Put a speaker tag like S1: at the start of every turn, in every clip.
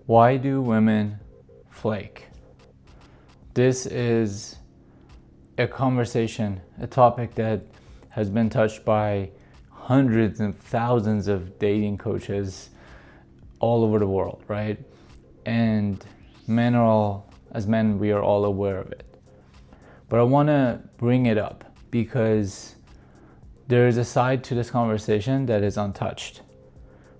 S1: Why do women flake? This is a conversation, a topic that has been touched by hundreds and thousands of dating coaches all over the world, right? And as men, we are all aware of it. But I want to bring it up because there is a side to this conversation that is untouched.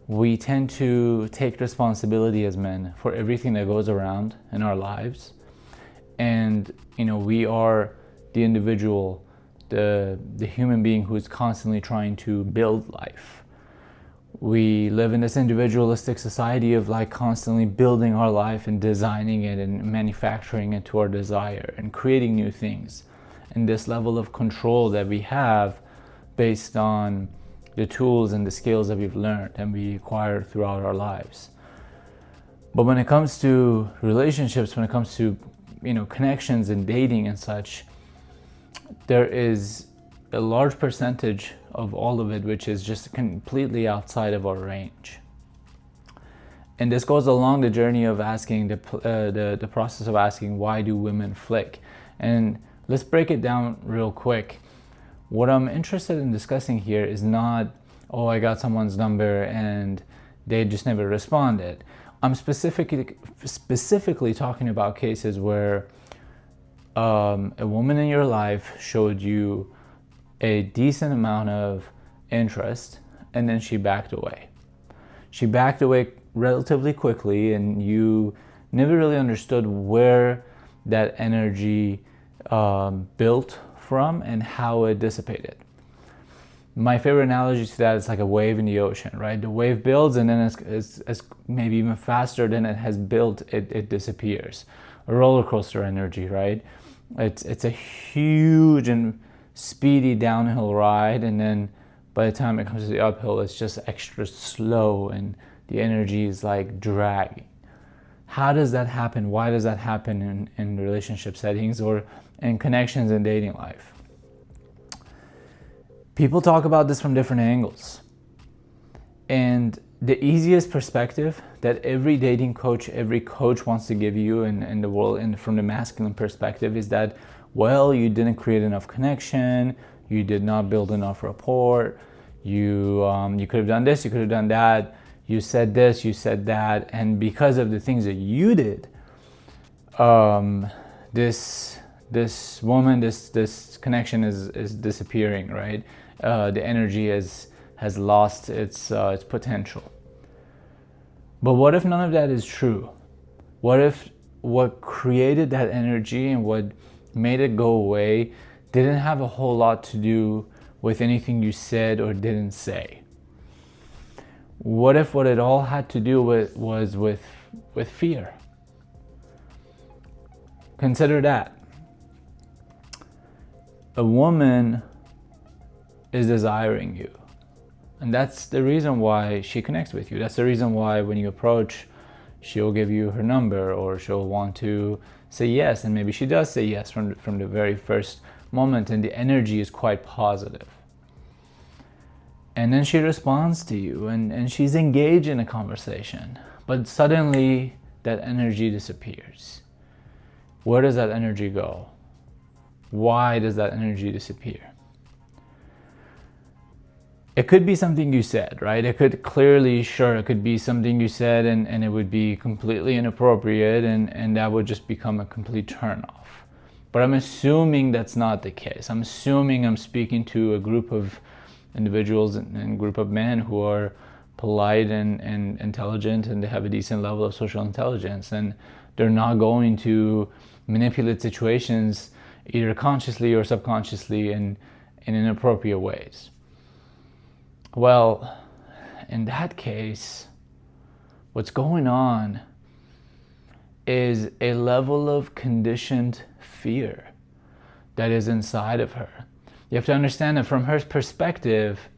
S1: We tend to take responsibility as men for everything that goes around in our lives. And, we are the individual, the human being who is constantly trying to build life. We live in this individualistic society of constantly building our life and designing it and manufacturing it to our desire and creating new things. And this level of control that we have based on the tools and the skills that we've learned and we acquire throughout our lives. But when it comes to relationships, when it comes to connections and dating and such, there is a large percentage of all of it which is just completely outside of our range. And this goes along the journey of asking the process of asking, why do women flick? And let's break it down real quick. What I'm interested in discussing here is not, I got someone's number and they just never responded. I'm specifically talking about cases where a woman in your life showed you a decent amount of interest and then she backed away. She backed away relatively quickly and you never really understood where that energy built from and how it dissipated. My favorite analogy to that is like a wave in the ocean, right? The wave builds and then it's maybe even faster than it has built, it disappears. A roller coaster energy, right? It's a huge and speedy downhill ride, and then by the time it comes to the uphill, it's just extra slow and the energy is like dragging. How does that happen? Why does that happen in relationship settings or in connections in dating life? People talk about this from different angles. And the easiest perspective that every dating coach, every coach wants to give you in the world, and from the masculine perspective, is that, you didn't create enough connection, you did not build enough rapport, you could have done this, you could have done that, you said this, you said that, and because of the things that you did, this woman, this connection is disappearing, right? The energy has lost its potential. But what if none of that is true? What if what created that energy and what made it go away didn't have a whole lot to do with anything you said or didn't say? What if what it all had to do was with fear? Consider that. A woman is desiring you. And that's the reason why she connects with you. That's the reason why when you approach, she'll give you her number or she'll want to say yes. And maybe she does say yes from the very first moment, and the energy is quite positive. And then she responds to you and she's engaged in a conversation. But suddenly that energy disappears. Where does that energy go? Why does that energy disappear? It could be something you said, right? It could be something you said and it would be completely inappropriate and that would just become a complete turnoff. But I'm assuming that's not the case. I'm assuming I'm speaking to a group of individuals and a group of men who are polite and intelligent and they have a decent level of social intelligence, and they're not going to manipulate situations either consciously or subconsciously in inappropriate ways. Well, in that case, what's going on is a level of conditioned fear that is inside of her. You have to understand that from her perspective,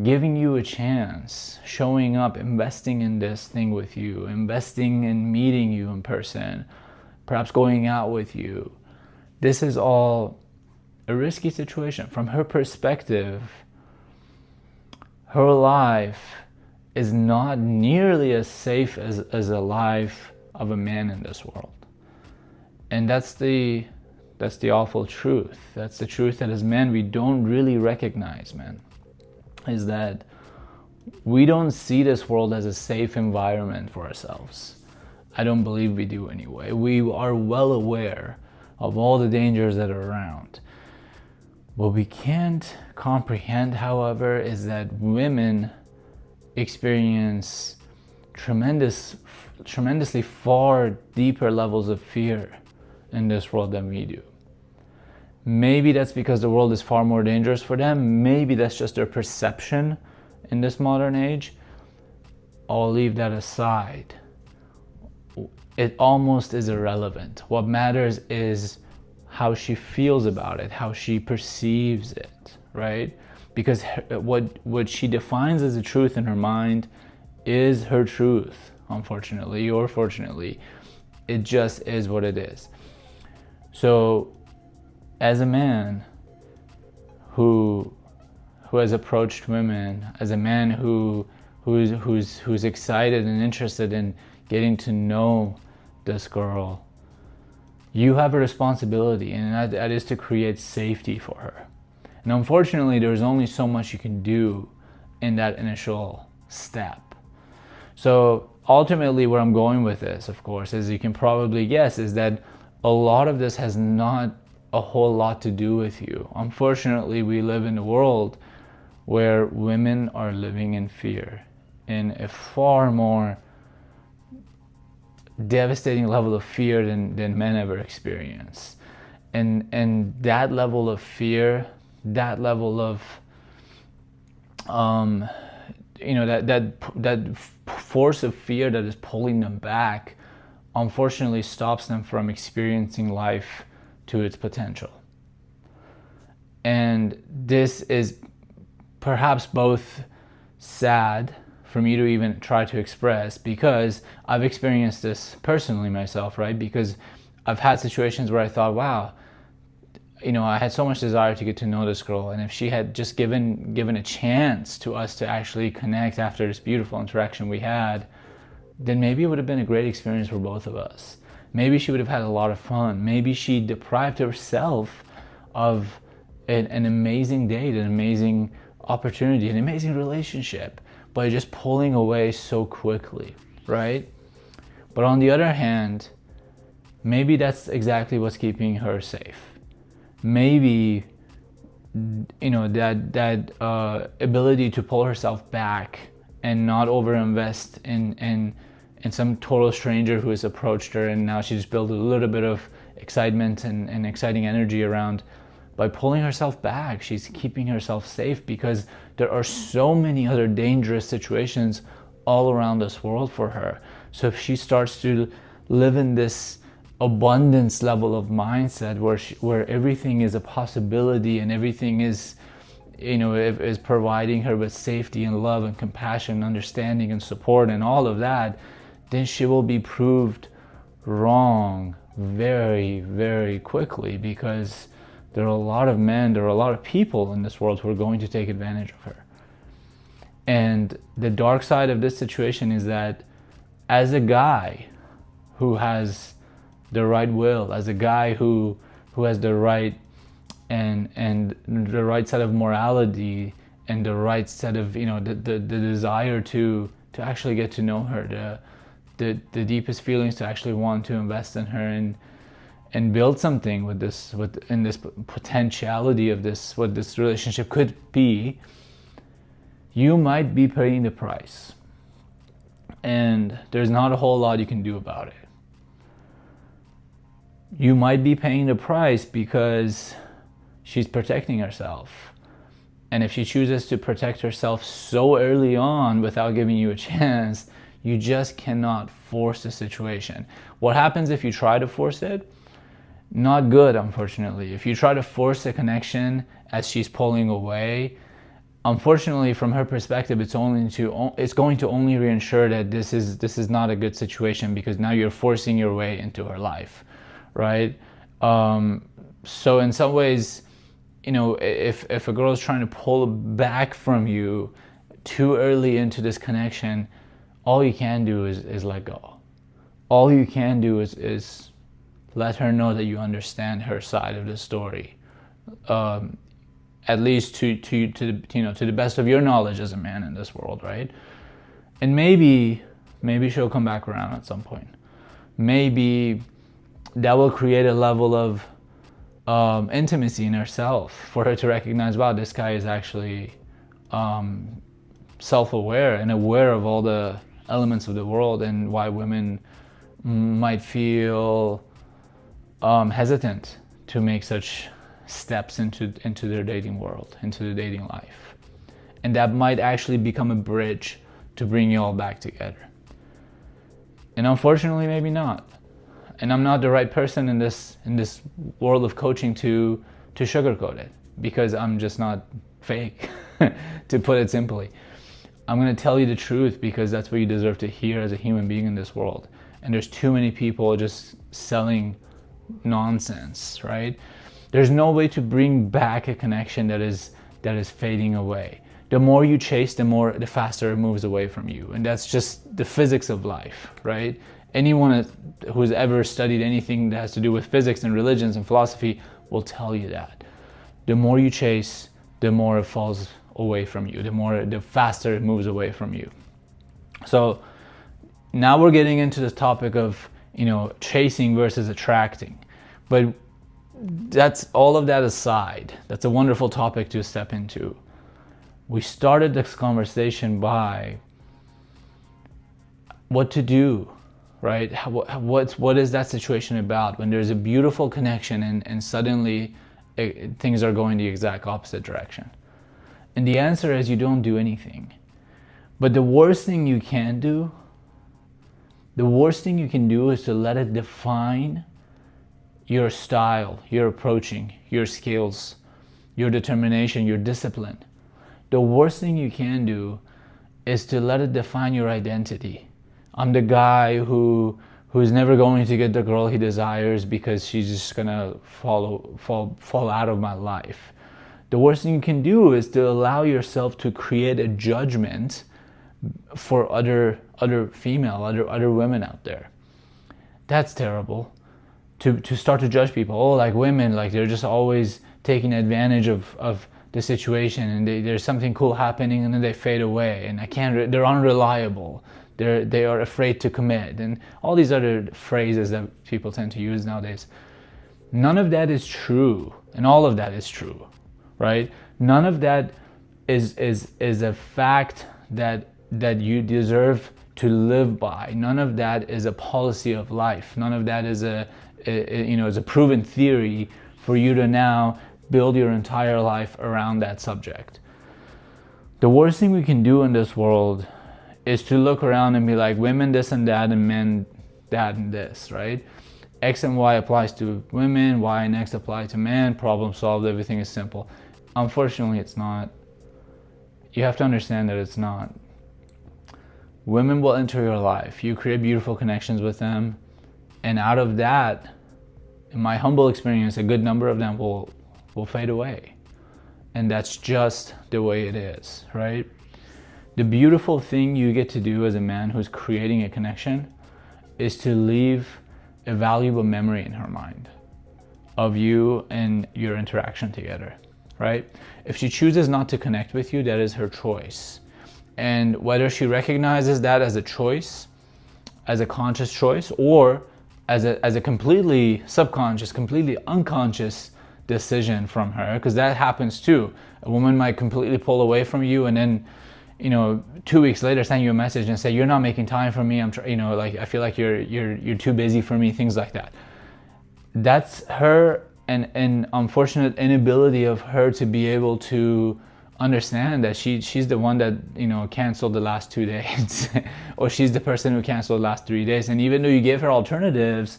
S1: giving you a chance, showing up, investing in this thing with you, investing in meeting you in person, perhaps going out with you, this is all a risky situation. From her perspective, her life is not nearly as safe as a life of a man in this world. And that's the awful truth. That's the truth that as men we don't really recognize, man. Is that we don't see this world as a safe environment for ourselves. I don't believe we do anyway. We are well aware of all the dangers that are around. What we can't comprehend, however, is that women experience tremendously far deeper levels of fear in this world than we do. Maybe that's because the world is far more dangerous for them. Maybe that's just their perception in this modern age. I'll leave that aside. It almost is irrelevant. What matters is how she feels about it, how she perceives it, right? Because what she defines as a truth in her mind is her truth, unfortunately or fortunately. It just is what it is. So as a man who has approached women, as a man who's excited and interested in getting to know this girl, you have a responsibility, and that is to create safety for her. And unfortunately, there's only so much you can do in that initial step. So ultimately, where I'm going with this, of course, as you can probably guess, is that a lot of this has not a whole lot to do with you. Unfortunately, we live in a world where women are living in fear, in a far more devastating level of fear than men ever experience. And that level of fear, that level of that force of fear that is pulling them back, unfortunately stops them from experiencing life to its potential. And this is perhaps both sad for me to even try to express, because I've experienced this personally myself, right? Because I've had situations where I thought, wow, I had so much desire to get to know this girl, and if she had just given a chance to us to actually connect after this beautiful interaction we had, then maybe it would have been a great experience for both of us. Maybe she would have had a lot of fun. Maybe she deprived herself of an amazing date, an amazing opportunity, an amazing relationship by just pulling away so quickly, right? But on the other hand, maybe that's exactly what's keeping her safe. Maybe that ability to pull herself back and not overinvest in some total stranger who has approached her, and now she's built a little bit of excitement and exciting energy around. By pulling herself back, she's keeping herself safe, because there are so many other dangerous situations all around this world for her. So if she starts to live in this abundance level of mindset where everything is a possibility and everything is providing her with safety and love and compassion and understanding and support and all of that, then she will be proved wrong very, very quickly, because there are a lot of men, there are a lot of people in this world who are going to take advantage of her. And the dark side of this situation is that as a guy who has the right will, as a guy who has the right and the right set of morality and the right set of the desire to actually get to know her, the deepest feelings to actually want to invest in her and build something in this potentiality of this, what this relationship could be, you might be paying the price. And there's not a whole lot you can do about it. You might be paying the price because she's protecting herself. And if she chooses to protect herself so early on without giving you a chance, you just cannot force the situation. What happens if you try to force it? Not good, unfortunately. If you try to force a connection as she's pulling away, unfortunately, from her perspective, it's going to only reassure that this is not a good situation, because now you're forcing your way into her life, right? So in some ways, if a girl is trying to pull back from you too early into this connection, all you can do is let go. All you can do is let her know that you understand her side of the story, at least to the best of your knowledge as a man in this world, right? And maybe she'll come back around at some point. Maybe that will create a level of intimacy in herself for her to recognize, wow, this guy is actually self-aware and aware of all the elements of the world, and why women might feel hesitant to make such steps into their dating world, into the dating life. And that might actually become a bridge to bring you all back together. And unfortunately, maybe not. And I'm not the right person in this world of coaching to sugarcoat it, because I'm just not fake, to put it simply. I'm going to tell you the truth because that's what you deserve to hear as a human being in this world. And there's too many people just selling nonsense, right? There's no way to bring back a connection that is fading away. The more you chase, the faster it moves away from you. And that's just the physics of life, right? Anyone who's ever studied anything that has to do with physics and religions and philosophy will tell you that. The more you chase, the more it falls away from you, the faster it moves away from you. So now we're getting into this topic of, chasing versus attracting. But that's all of that aside. That's a wonderful topic to step into. We started this conversation by what to do, right? What is that situation about when there's a beautiful connection and suddenly things are going the exact opposite direction? And the answer is you don't do anything. But the worst thing you can do is to let it define your style, your approaching, your skills, your determination, your discipline. The worst thing you can do is to let it define your identity. I'm the guy who's never going to get the girl he desires because she's just gonna fall out of my life. The worst thing you can do is to allow yourself to create a judgment for other women out there. That's terrible. To start to judge people. Oh, like women, like they're just always taking advantage of the situation, and there's something cool happening and then they fade away, and they're unreliable. They are afraid to commit, and all these other phrases that people tend to use nowadays. None of that is true, and all of that is true, right? None of that is a fact that you deserve to live by. None of that is a policy of life. None of that is a proven theory for you to now build your entire life around that subject. The worst thing we can do in this world is to look around and be like, women this and that, and men that and this, right? X and Y applies to women, Y and X apply to men, problem solved, everything is simple. Unfortunately, it's not. You have to understand that it's not. Women will enter your life. You create beautiful connections with them, and out of that, in my humble experience, a good number of them will fade away. And that's just the way it is, right? The beautiful thing you get to do as a man who's creating a connection is to leave a valuable memory in her mind of you and your interaction together, right? If she chooses not to connect with you, that is her choice. And whether she recognizes that as a choice, as a conscious choice, or as a completely subconscious, completely unconscious decision from her, because that happens too. A woman might completely pull away from you, and then 2 weeks later send you a message and say, you're not making time for me, I feel like you're too busy for me, things like that. That's her an unfortunate inability of her to be able to understand that she's the one that canceled the last 2 days or she's the person who canceled the last 3 days, and even though you gave her alternatives,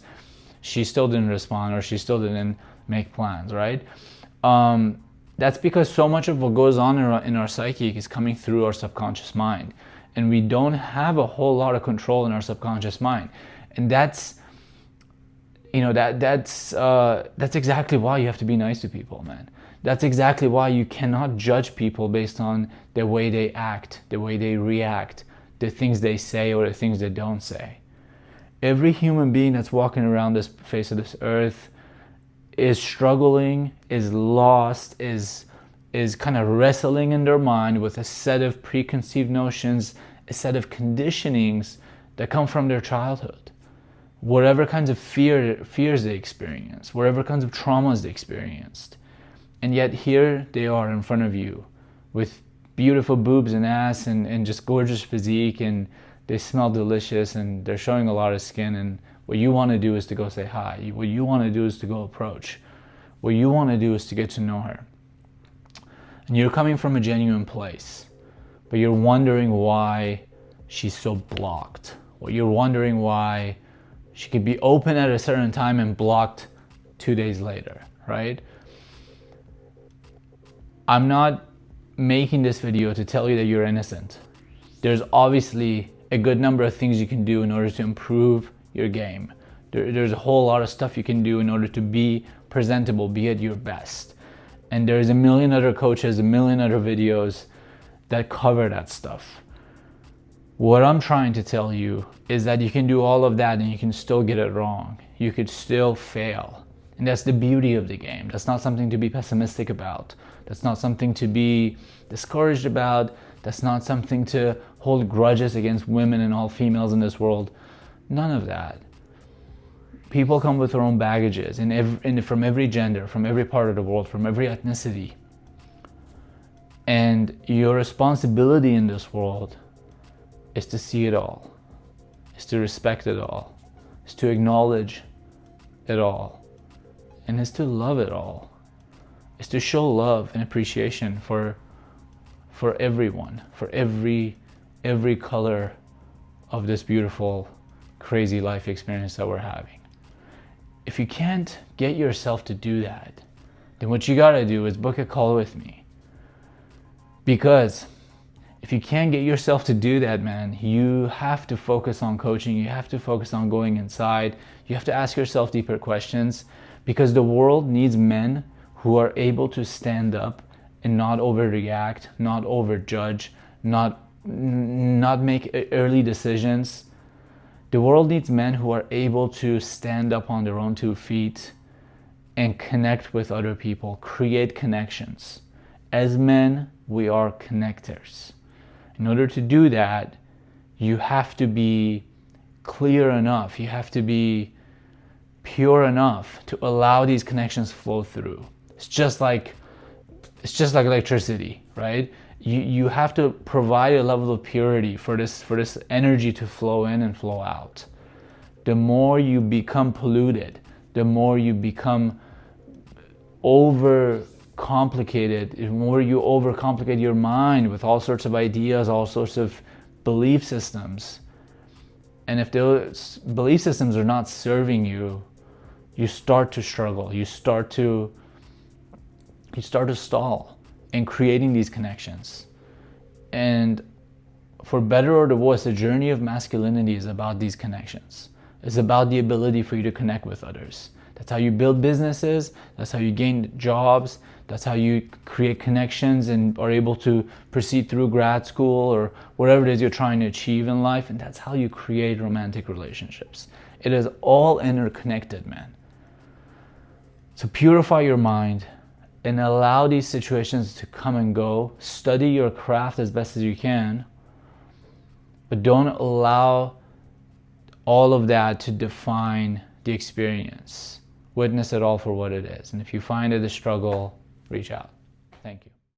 S1: she still didn't respond, or she still didn't make plans, right? That's because so much of what goes on in our psyche is coming through our subconscious mind, and we don't have a whole lot of control in our subconscious mind. And that's exactly why you have to be nice to people, man. That's exactly why you cannot judge people based on the way they act, the way they react, the things they say or the things they don't say. Every human being that's walking around this face of this earth is struggling, is lost, is kind of wrestling in their mind with a set of preconceived notions, a set of conditionings that come from their childhood. Whatever kinds of fears they experience, whatever kinds of traumas they experienced. And yet here they are in front of you with beautiful boobs and ass and just gorgeous physique, and they smell delicious and they're showing a lot of skin, and what you want to do is to go say hi. What you want to do is to go approach. What you want to do is to get to know her. And you're coming from a genuine place, but you're wondering why she's so blocked. Or you're wondering why she could be open at a certain time and blocked 2 days later, right? I'm not making this video to tell you that you're innocent. There's obviously a good number of things you can do in order to improve your game. There's a whole lot of stuff you can do in order to be presentable, be at your best. And there's a million other coaches, a million other videos that cover that stuff. What I'm trying to tell you is that you can do all of that and you can still get it wrong. You could still fail. And that's the beauty of the game. That's not something to be pessimistic about. That's not something to be discouraged about. That's not something to hold grudges against women and all females in this world. None of that. People come with their own baggages from every gender, from every part of the world, from every ethnicity. And your responsibility in this world is to see it all, is to respect it all, is to acknowledge it all, and is to love it all, is to show love and appreciation for everyone, for every color of this beautiful, crazy life experience that we're having. If you can't get yourself to do that, then what you gotta do is book a call with me. Because if you can't get yourself to do that, man, you have to focus on coaching. You have to focus on going inside. You have to ask yourself deeper questions, because the world needs men who are able to stand up and not overreact, not overjudge, not make early decisions. The world needs men who are able to stand up on their own 2 feet and connect with other people, create connections. As men, we are connectors. In order to do that, you have to be clear enough, you have to be pure enough to allow these connections flow through. It's just like electricity, right? You have to provide a level of purity for this energy to flow in and flow out. The more you become polluted, the more you become overcomplicated, the more you overcomplicate your mind with all sorts of ideas, all sorts of belief systems. And if those belief systems are not serving you, you start to struggle, you start to stall in creating these connections. And for better or the worse, the journey of masculinity is about these connections. It's about the ability for you to connect with others. That's how you build businesses, that's how you gain jobs, that's how you create connections and are able to proceed through grad school or whatever it is you're trying to achieve in life, and that's how you create romantic relationships. It is all interconnected, man. So purify your mind and allow these situations to come and go. Study your craft as best as you can, but don't allow all of that to define the experience. Witness it all for what it is. And if you find it a struggle, reach out. Thank you.